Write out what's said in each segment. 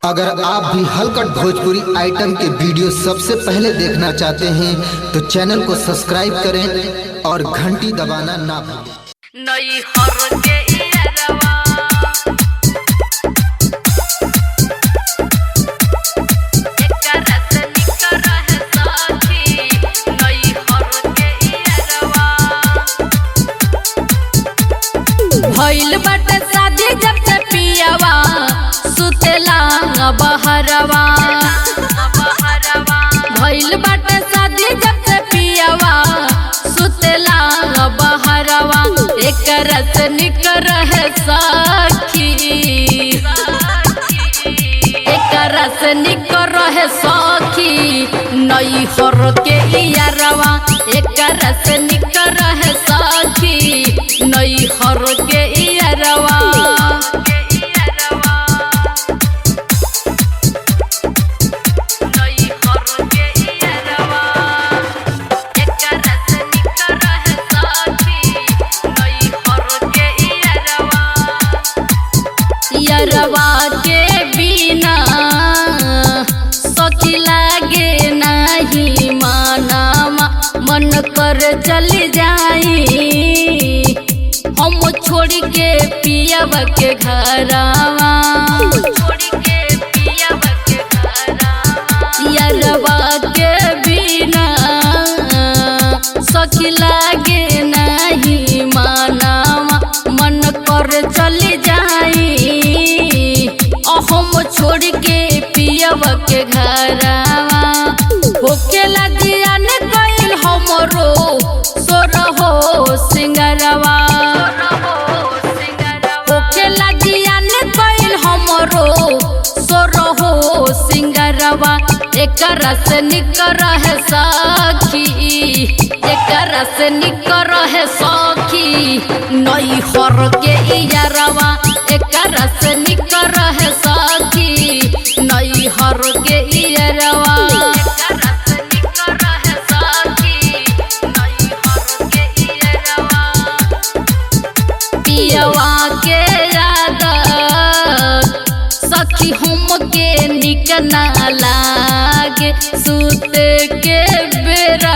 अगर आप भी हलकट भोजपुरी आइटम के वीडियो सबसे पहले देखना चाहते हैं तो चैनल को सब्सक्राइब करें और घंटी दबाना ना भूलें। नई हर के इरवा एक रस निकर है साथी नई हर के इरवा भइल बाटे शादी जब से पियावा सुतेला बहरवा भइल बाटे शादी जब से पियावा सुतेला बहरवा एक रस निकर है साखी एक रस निकर है साखी नई हर के इरवा एक रस निकर है साखी नई हर के इरवा रवा के बिना सखी लागे नहीं मानामा मन कर चल जाई हम छोड़ के पियावा के घरवा रवा के बिना सखी लागे नहीं मानामा मन कर चल जाई हम छोड़ के पियावा के घरवा होकेला दिया ने कइल हमरो सोरहो सिंगरवा होकेला दिया ने कइल हमरो सोरहो सिंगरवा एक रस निकर है साखी एक रस निकर है साखी नई हर के इरवा एक रस निकर है साखी नई हर के इरवा पियवा के याद सखी हम के निक ना लागे सुते के बेरा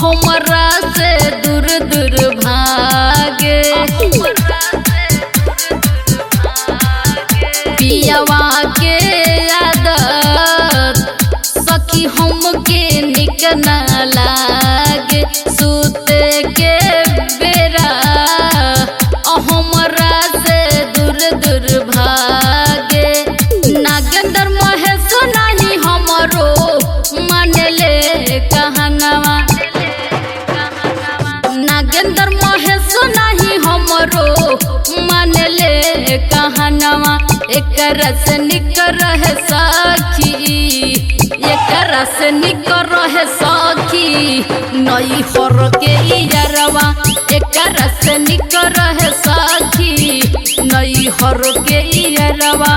हमरा से दूर दूर भागे पियवा के आदत सखी हम के निक ना लागे सुते के बेरा हमरा से दूर दूर भागे नागेंद्र महेश नहीं हमरो मानले कहनवा नागेंद्र महेश नहीं हमरो मानले कहनवा एक रस निकर है साखी एक रस निकर है साखी नई हर के इरवा एक रस निकर है साखी नई हर के इरवा।